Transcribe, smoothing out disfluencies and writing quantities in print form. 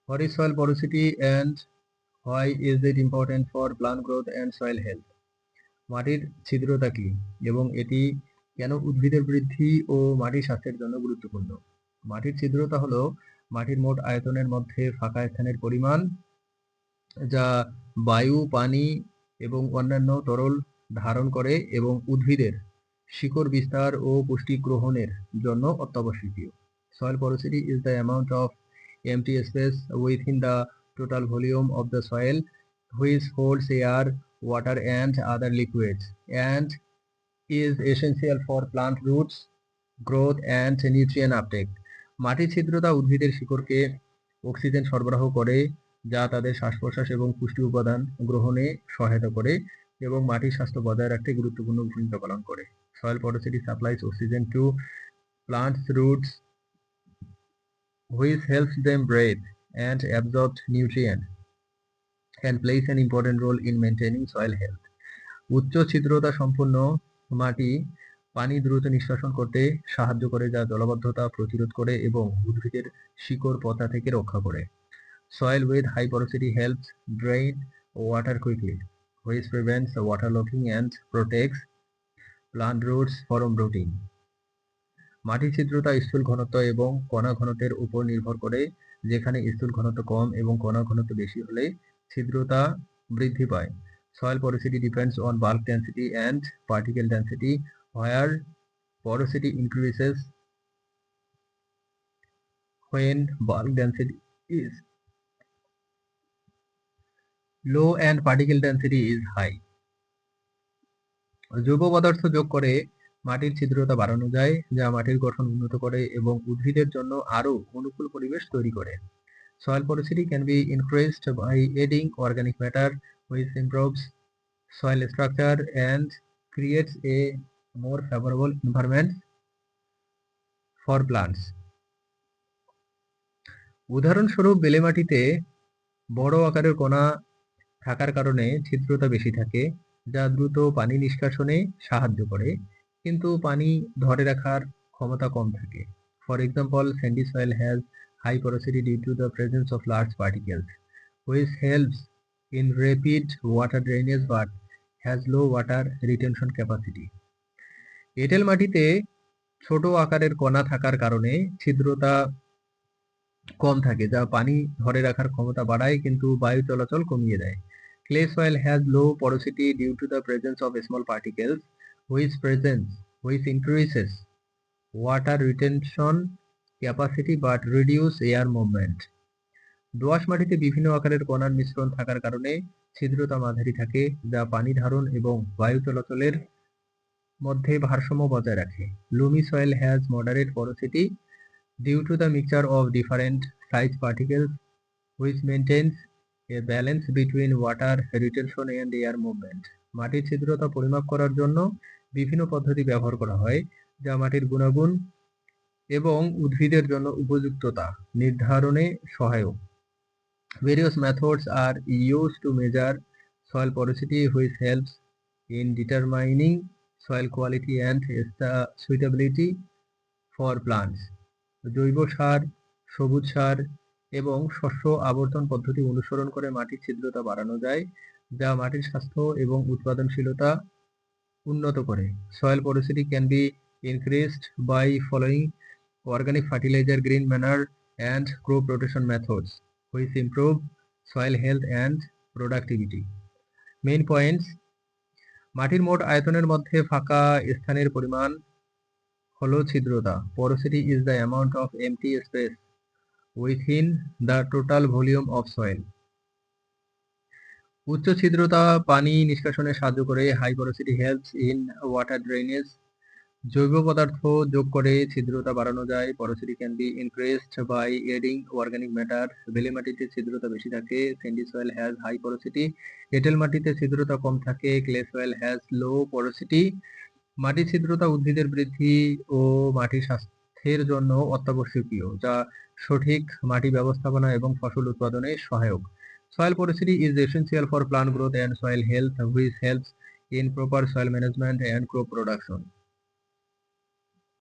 What is soil porosity and why is it important for plant growth and soil health? মাটির ছিদ্রতা কি এবং এটি কেন উদ্ভিদের বৃদ্ধি ও মাটির স্বাস্থ্যের জন্য গুরুত্বপূর্ণ? মাটির ছিদ্রতা হলো মাটির মোট আয়তনের মধ্যে ফাঁকা স্থানের পরিমাণ, যা বায়ু, পানি এবং অন্যান্য তরল ধারণ করে এবং উদ্ভিদের শিকড় বিস্তার ও পুষ্টি গ্রহণের জন্য অত্যাবশ্যকীয়। Soil porosity is the amount of empty space within the total volume of the soil which holds air, water and other liquids and is essential for plant roots, growth and nutrient uptake. মাটির ছিদ্রতা উদ্ভিদের শিকড়কে oxygen সরবরাহ করে, যা তাদের শ্বাস-প্রশ্বাস এবং পুষ্টি উপাদান গ্রহণে সহায়তা করে এবং মাটির স্বাস্থ্য বজায় রাখতে গুরুত্বপূর্ণ ভূমিকা পালন করে। Soil porosity supplies oxygen to plants' roots, which helps them breathe and absorb nutrients and plays an important role in maintaining soil health. উচ্চ ছিদ্রতা সম্পন্ন মাটি পানি দ্রুত নিষ্কাশন করতে সাহায্য করে, যা জলাবদ্ধতা প্রতিরোধ করে এবং উদ্ভিদের শিকড় পচা থেকে রক্ষা করে। Soil with high porosity helps drain water quickly, which prevents waterlogging and protects plant roots from rotting. মাটির ছিদ্রতা স্থূল ঘনত্ব এবং কণা ঘনত্বের উপর নির্ভর করে, যেখানে স্থূল ঘনত্ব কম এবং কণা ঘনত্ব বেশি হলে ছিদ্রতা বৃদ্ধি পায়। Soil porosity depends on bulk density and particle density, where porosity increases when bulk density is low and particle density is high. জৈব পদার্থ যোগ করে মাটির ছিদ্রতা বাড়ানো যায়, যা মাটির গঠন উন্নত করে এবং উদ্ভিদের জন্য আরও অনুকূল পরিবেশ তৈরি করে। Soil porosity can be increased by adding organic matter, which improves soil structure and creates a more favorable environment for plants. উদাহরণস্বরূপ, বেলে মাটিতে বড় আকারের কণা থাকার কারণে ছিদ্রতা বেশি থাকে, যা দ্রুত পানি নিষ্কাশনে সাহায্য করে, কিন্তু পানি ধরে রাখার ক্ষমতা কম থাকে। For example, sandy soil has high porosity due to the presence of large particles, which helps in rapid water drainage but has low water retention capacity. এঁটেল মাটিতে ছোট আকারের কণা থাকার কারণে ছিদ্রতা কম থাকে, যা পানি ধরে রাখার ক্ষমতা বাড়ায় কিন্তু বায়ু চলাচল কমিয়ে দেয়। Clay soil has low porosity due to the presence of small particles, which increases water retention capacity but reduce air movement. দোআঁশ মাটিতে বিভিন্ন আকারের কণার মিশ্রণ থাকার কারণে ছিদ্রতা মাঝারি থাকে, যা পানি ধারণ এবং বায়ু চলাচলের মধ্যে ভারসাম্য বজায় রাখে। Loamy soil has moderate porosity due to the mixture of different size particles, which maintains a balance between water retention and air movement. মাটির ছিদ্রতা পরিমাপ করার জন্য বিভিন্ন পদ্ধতি ব্যবহার করা হয়, যা মাটির গুণাগুণ এবং উদ্ভিদের জন্য উপযুক্ততা নির্ধারণে সহায়ক। Various methods are used to measure soil porosity, which helps in determining soil quality and suitability for plants. জৈব সার, সবুজ সার এবং শস্য আবর্তন পদ্ধতি অনুসরণ করে মাটির ছিদ্রতা বাড়ানো যায়, যা মাটির স্বাস্থ্য এবং উৎপাদনশীলতা উন্নত করে। Soil porosity can be increased by following organic fertilizer, green manure and crop rotation methods, which improve soil health and productivity. Main points: মাটির মোট আয়তনের মধ্যে ফাঁকা স্থানের পরিমাণ হলো ছিদ্রতা। Porosity is the amount of empty space within the total volume of soil. উচ্চ ছিদ্রতা পানি নিষ্কাশনে সাহায্য করে। High porosity helps in water drainage. জৈব পদার্থ যোগ করে ছিদ্রতা বাড়ানো যায়। Porosity can be increased by adding organic matter. বেলে মাটিতে ছিদ্রতা বেশি থাকে। Sandy soil has high porosity. এঁটেল মাটিতে ছিদ্রতা কম থাকে। Clay soil has low porosity. মাটির ছিদ্রতা উদ্ভিদের বৃদ্ধি ও মাটির স্বাস্থ্যের জন্য অত্যাবশ্যকীয়, যা সঠিক মাটি ব্যবস্থাপনা এবং ফসল উৎপাদনে সহায়ক। Soil porosity is essential for plant growth and soil health, which helps in proper soil management and crop production.